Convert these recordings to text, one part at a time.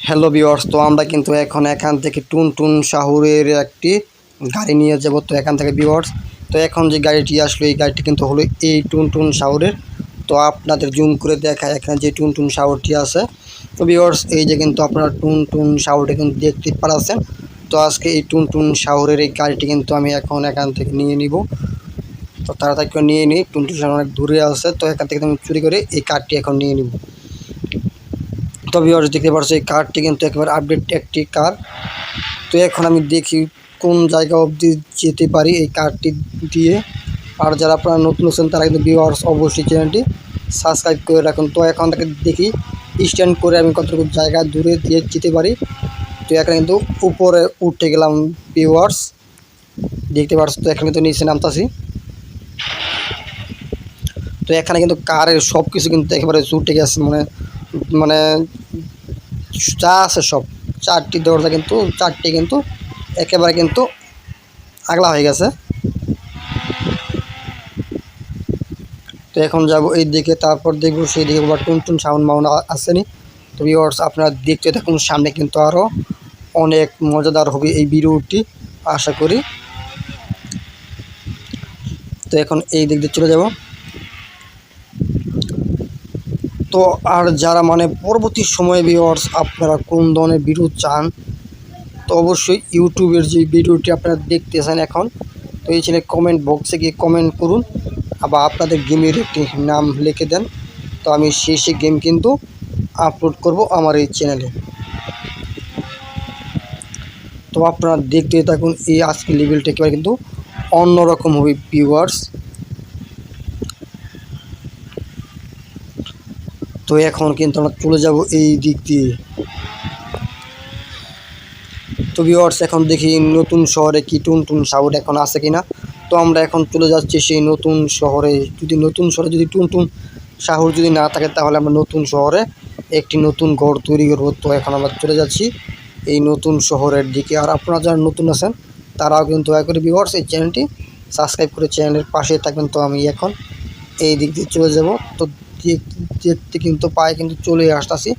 Hello viewers, তো আমরা কিন্তু এখন এখান থেকে টুনটুন শহরের একটি গাড়ি নিয়ে যাব। তো এখান থেকে ভিউয়ার্স, তো এখন যে গাড়িটি আসলো এই গাড়িটি কিন্তু হলো এই টুনটুন শহরের। তো আপনাদের জুম করে দেখায় এখানে যে টুনটুন শহরটি আছে। তো ভিউয়ার্স, এই যে কিন্তু আপনারা টুনটুন শহরটি কিন্তু দেখতে পাচ্ছেন। তো আজকে এই টুনটুন শহরের এই গাড়িটি কিন্তু আমি এখন এখান থেকে নিয়ে নিব। তো তাড়াতাড়ি করে নিয়ে নিই, টুনটুন শহর অনেক দূরে আছে। তো এখান থেকে আমি চুরি করে এই কারটি এখন নিয়ে নিব। তো ভিউয়ার্স, দেখতে পাচ্ছ এই কারটি কিন্তু একেবারে আপডেট একটি কার। তো এখন আমি দেখি কোন জায়গা অবধি যেতে পারি এই কারটি দিয়ে। আর যারা আপনারা নতুন আছেন তারা কিন্তু ভিউয়ার্স অবশ্যই চ্যানেলটি সাবস্ক্রাইব করে রাখুন। তো এখন থেকে দেখি স্ট্যান্ড করে আমি কতটুকু জায়গা দূরে দিয়ে যেতে পারি। তো এখানে কিন্তু উপরে উঠে গেলাম ভিউয়ার্স, দেখতে পাচ্ছ। তো এখানে তো নিচে নামতাছি। তো এখানে কিন্তু কারের সব কিছু কিন্তু একেবারে উঠে গেছে, মানে মানে যা আছে সব। চারটি দরজা কিন্তু একেবারে কিন্তু আগলা হয়ে গেছে। তো এখন যাব এই দিকে, তারপর দেখব সেই দিকে আবার টুনটুন সাউন্ড মাউন্ড আসেনি। তো ভিউয়ার্স, আপনারা দেখতে থাকুন, সামনে কিন্তু আরও অনেক মজাদার হবে এই ভিডিওটি আশা করি। তো এখন এই দিক দিয়ে চলে যাব। তো আর যারা মানে পরবর্তী সময়ে ভিউয়ার্স আপনারা কোন ধরনের ভিডিও চান, তো অবশ্যই ইউটিউবের যে ভিডিওটি আপনারা দেখতেছেন এখন, তো এই চ্যানেলে কমেন্ট বক্সে গিয়ে কমেন্ট করুন। আবার আপনাদের গেমের একটি নাম লিখে দেন, তো আমি সেই গেম কিন্তু আপলোড করব আমার এই চ্যানেলে। তো আপনারা দেখতে থাকুন, এই আজকের লেভেলটা একেবারে কিন্তু অন্যরকম হবে ভিউয়ার্স। তো এখন কিন্তু আমরা চলে যাব এই দিক দিয়ে। তো ভিউয়ার্স, এখন দেখি নতুন শহরে কি টুনটুন সাউন্ড এখন আছে কিনা। তো আমরা এখন চলে যাচ্ছি সেই নতুন শহরে। নতুন শহরে যদি টুনটুন শহর যদি না থাকে, তাহলে আমরা নতুন শহরে একটি নতুন ঘর তৈরি করবো। তো এখন আমরা চলে যাচ্ছি এই নতুন শহরের দিকে। আর আপনারা যারা নতুন আছেন তারাও কিন্তু দয়া করে ভিউয়ার্স এই চ্যানেলটি সাবস্ক্রাইব করে চ্যানেলের পাশে থাকবেন। তো আমি এখন এই দিক দিয়ে চলে যাব। তো দেখতে কিন্তু পায়ে কিন্তু চলে আসতেছি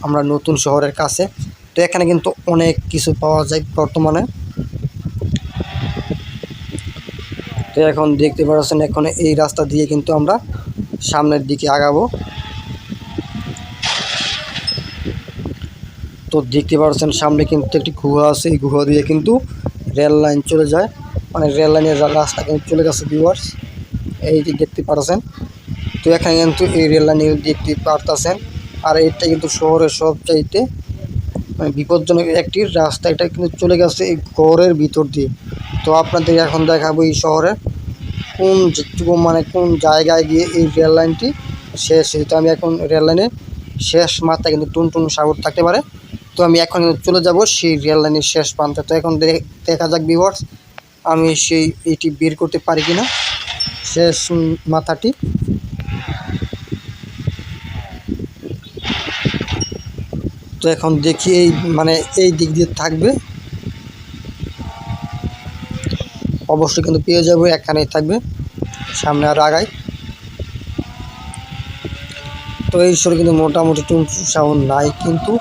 আমরা নতুন শহরের কাছে। তো এখানে কিন্তু অনেক কিছু পাওয়া যায় বর্তমানে। তো এখন দেখতে পাচ্ছেন, এখন এই রাস্তা দিয়ে কিন্তু আমরা সামনের দিকে আগাবো। তো দেখতে পাচ্ছেন সামনে কিন্তু একটি গুহা আছে, এই গুহা দিয়ে কিন্তু রেল লাইন চলে যায়, মানে রেল লাইনের রাস্তা কিন্তু চলে গেছে ভিউয়ার্স, এই যে দেখতে পাচ্ছেন। তো এখানে কিন্তু এই রেল লাইন দেখতে পারতেছেন। আর এটা কিন্তু শহরের সবচাইতে মানে বিপজ্জনক একটি রাস্তা, এটা কিন্তু চলে গেছে এই ঘরের ভিতর দিয়ে। তো আপনাদের এখন দেখাবো এই শহরের কোন জায়গায় গিয়ে এই রেল লাইনটি শেষ হয়। তো আমি এখন রেল লাইনের শেষ মাত্রায় কিন্তু টুনটুন সাগর থাকতে পারে। তো আমি এখন চলে যাব সেই রেল লাইনের শেষ প্রান্তে। তো এখন দেখা যাক ভিউয়ার্স আমি এটি বের করতে পারি কিনা শেষ মাথাটি। তো এখন দেখি এই দিক দিয়ে থাকবে, অবশ্যই কিন্তু পেয়ে যাবো, এখানেই থাকবে সামনে আর আগায়। তো এই শহরে কিন্তু মোটামুটি টুনটুন সাউন্ড নাই, কিন্তু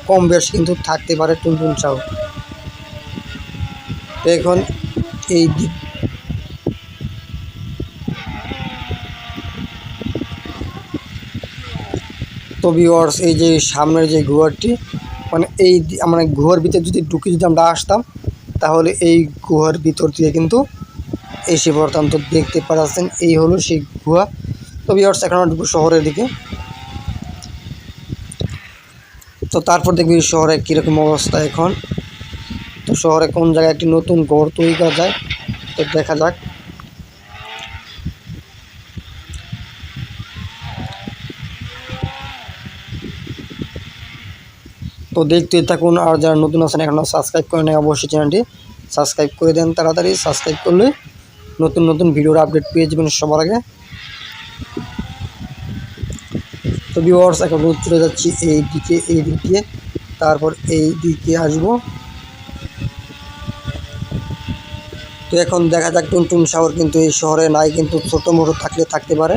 কম বেশ কিন্তু থাকতে পারে টুনটুন সাউন্ড। তো এখন এই দিক তো ভিউয়ার্স, এই যে সামনের যে গুহাটি, মানে মানে গুহার ভিতরে যদি ঢুকে যদি আমরা আসতাম, তাহলে এই গুহার ভিতর দিয়ে কিন্তু এসে পড়তাম। তো দেখতে পাচ্ছেন এই হলো সেই গুহা। তো ভিউয়ার্স, এখন আমরা ঢুকবো শহরের দিকে। তো তারপর দেখবি শহরে কীরকম অবস্থা এখন। তো শহরে কোন জায়গায় একটি নতুন ঘর তৈরি করা যায়, তো দেখা যাক। তো দেখতে থাকুন, আর যারা নতুন আছেন এখনও সাবস্ক্রাইব করে নেয় অবশ্যই চ্যানেলটি সাবস্ক্রাইব করে দেন তাড়াতাড়ি। সাবস্ক্রাইব করলে নতুন নতুন ভিডিওর আপডেট পেয়ে যাবেন সবার আগে। তো ভিউয়ার্স, এখন চলে যাচ্ছি এই দিক দিয়ে, তারপর এই দিকে আসব। তো এখন দেখা যাক টুনটুন শহর কিন্তু এই শহরে নাই, কিন্তু ছোটো মোটো থাকতে পারে।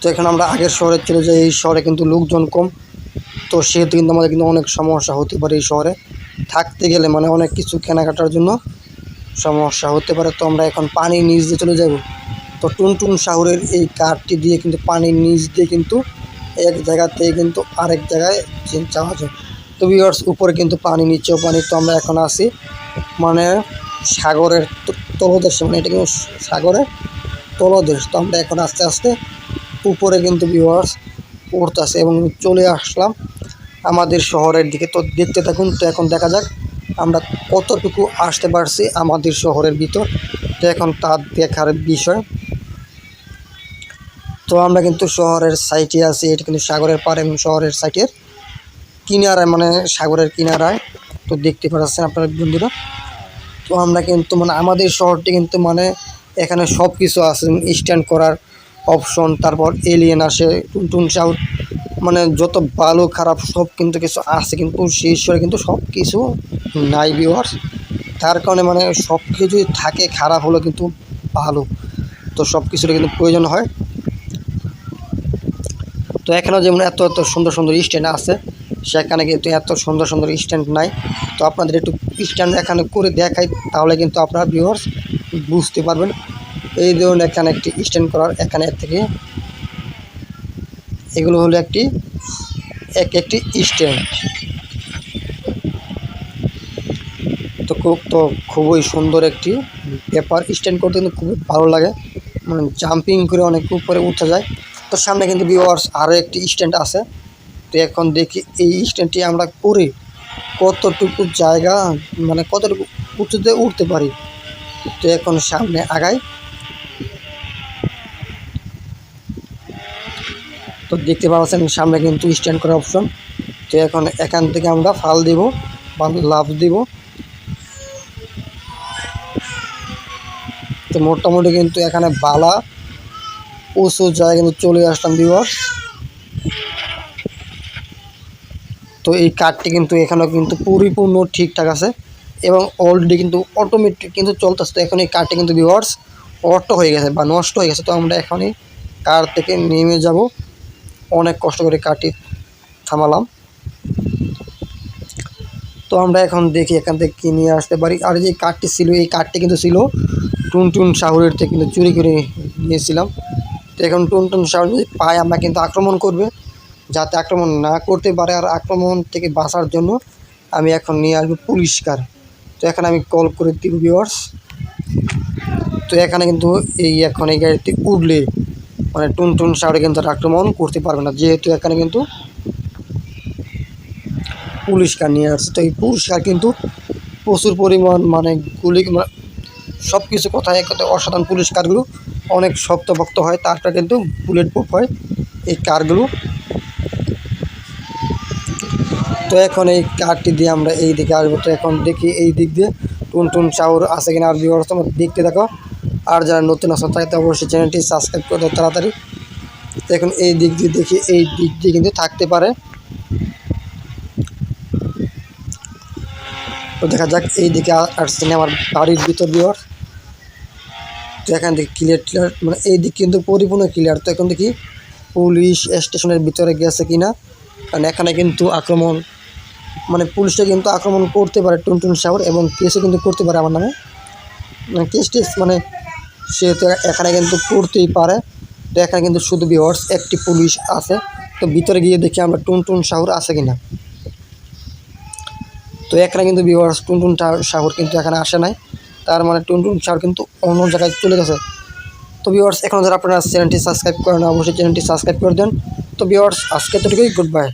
তো এখন আমরা আগের শহরে চলে যাই, এই শহরে কিন্তু লোকজন কম। তো সেহেতু কিন্তু আমাদের কিন্তু অনেক সমস্যা হতে পারে এই শহরে থাকতে গেলে, মানে অনেক কিছু কেনাকাটার জন্য সমস্যা হতে পারে। তো আমরা এখন পানির নিচ দিয়ে চলে যাব। তো টুনটুন শহরের এই কারটি দিয়ে কিন্তু পানির নিচ দিয়ে কিন্তু এক জায়গা থেকে কিন্তু আরেক জায়গায় যাওয়া যায়। তো ভিউয়ার্স, উপরে কিন্তু পানি, নিচেও পানি। তো আমরা এখন আছি মানে সাগরের তলদেশে, মানে এটা কিন্তু সাগরের তলদেশ। তো আমরা এখন আস্তে আস্তে উপরে কিন্তু ভিউয়ার্স উঠতেছে এবং চলে আসলাম আমাদের শহরের দিকে। তো দেখতে থাকুন। তো এখন দেখা যাক আমরা কতটুকু আসতে পারছি আমাদের শহরের ভিতর। তো এখন তার দেখার বিষয়। তো আমরা কিন্তু শহরের সাইডে আছি, এটা কিন্তু সাগরের পাড়ে এবং শহরের সাইডের কিনারায়, মানে সাগরের কিনারায়। তো দেখতে পাচ্ছেন আপনারা বন্ধুরা। তো আমরা কিন্তু মানে আমাদের শহরটি কিন্তু মানে এখানে সব কিছু আছে, স্ট্যান্ড করার অপশন, তারপর এলিয়েন আসে, টুনটুন সাউথ, মানে যত ভালো খারাপ সব কিন্তু কিছু আছে, কিন্তু সেই শহরে কিন্তু সব কিছু নাই ভিউয়ার্স। তার কারণে মানে সব কিছু যদি থাকে, খারাপ হলো কিন্তু ভালো, তো সব কিছুর কিন্তু প্রয়োজন হয়। তো এখানেও যেমন এত এত সুন্দর সুন্দর স্ট্যান্ড আছে, সেখানে কিন্তু এত সুন্দর সুন্দর স্ট্যান্ড নাই। তো আপনাদের একটু স্ট্যান্ড এখানে করে দেখাই, তাহলে কিন্তু আপনারা ভিউয়ার্স বুঝতে পারবেন। এই ধরুন এখানে একটি স্ট্যান্ড করার, এখানে থেকে এগুলো হলো একটি স্ট্যান্ড। তো খুবই সুন্দর একটি ব্যাপার, স্ট্যান্ড করতে কিন্তু খুবই ভালো লাগে, মানে জাম্পিং করে অনেক উপরে উঠা যায়। তো সামনে কিন্তু ভিউয়ার্স আরও একটি স্ট্যান্ড আছে। তো এখন দেখি এই স্ট্যান্ডটি আমরা করে কতটুকু জায়গা, মানে কতটুকু উঁচুতে উঠতে পারি। তো এখন সামনে আগাই। তো দেখতে পাচ্ছেন সামনে কিন্তু স্ট্যান্ড করার অপশন। তো এখন এখান থেকে আমরা ফাল দিব বা লাফ দিব। তো মোটামুটি কিন্তু এখানে বালা উঁচু জায়গা কিন্তু চলে আসলাম ভিউয়ার্স। তো এই কারটি কিন্তু এখানেও কিন্তু পরিপূর্ণ ঠিকঠাক আছে এবং অলরেডি কিন্তু অটোমেটিক কিন্তু চলতেছে। তো এখন এই কারটি কিন্তু ভিউয়ার্স অটো হয়ে গেছে বা নষ্ট হয়ে গেছে। তো আমরা এখনই কার থেকে নেমে যাব, অনেক কষ্ট করে কারটি থামালাম। তো আমরা এখন দেখি এখান থেকে কী নিয়ে আসতে পারি। আর যে কারটি ছিল, এই কারটি কিন্তু ছিল টুনটুন শহরের থেকে কিন্তু চুরি করে নিয়েছিলাম। তো এখন টুনটুন শহর যদি পায়, আমরা কিন্তু আক্রমণ করবে, যাতে আক্রমণ না করতে পারে। আর আক্রমণ থেকে বাঁচার জন্য আমি এখন নিয়ে আসবো পুলিশ কার। তো এখানে আমি কল করে দিব ভিউয়ার্স। তো এখানে কিন্তু এখন এই গাড়িতে উঠলে মানে টুনটুন শহরে কিন্তু আক্রমণ করতে পারবে না, যেহেতু এখানে কিন্তু পুলিশ কার নিয়ে আসছে। তো এই পুলিশ কার কিন্তু প্রচুর পরিমাণ মানে গুলি, মানে সব কিছু কথায় অসাধারণ। পুলিশ কারগুলো অনেক শক্তপোক্ত হয়, তারপরে কিন্তু বুলেট প্রুফ হয় এই কারগুলো। তো এখন এই কারটি দিয়ে আমরা এই দিকে আসবো। তো এখন দেখি এই দিক দিয়ে টুনটুন শহর আছে কিনা। আর ব্যবস্থা দেখতে দেখো। আর যারা নতুন আসো তাকে অবশ্যই চ্যানেলটি সাবস্ক্রাইব করে দাও তাড়াতাড়ি। তো এখন এই দিক দিয়ে দেখি, এই দিক দিয়ে কিন্তু থাকতে পারে। তো দেখা যাক এই দিকে আসছে না আমার বাড়ির ভিতর ভিউয়ার। তো এখান থেকে ক্লিয়ার, মানে এই দিক কিন্তু পরিপূর্ণ ক্লিয়ার। তো এখন দেখি পুলিশ স্টেশনের ভিতরে গেছে কিনা, কারণ এখানে কিন্তু আক্রমণ, মানে পুলিশটা কিন্তু আক্রমণ করতে পারে টুনটুন শহর, এবং কেসও কিন্তু করতে পারে আমার নামে, মানে কেস মানে সেহেতু এখানে কিন্তু করতেই পারে। তো এখানে কিন্তু শুধু ভিউয়ার্স একটি পুলিশ আছে। তো ভিতরে গিয়ে দেখি আমরা টুনটুন শহর আছে কিনা। তো এখানে কিন্তু ভিউয়ার্স টুনটুন শহর কিন্তু এখানে আসে নাই, তার মানে টুনটুন শহর কিন্তু অন্য জায়গায় চলে গেছে। তো ভিউয়ার্স, এখন যারা আপনারা চ্যানেলটি সাবস্ক্রাইব করেন, অবশ্যই চ্যানেলটি সাবস্ক্রাইব করে দেন। তো ভিউয়ার্স, আজকে এতটুকুই, গুড বাই।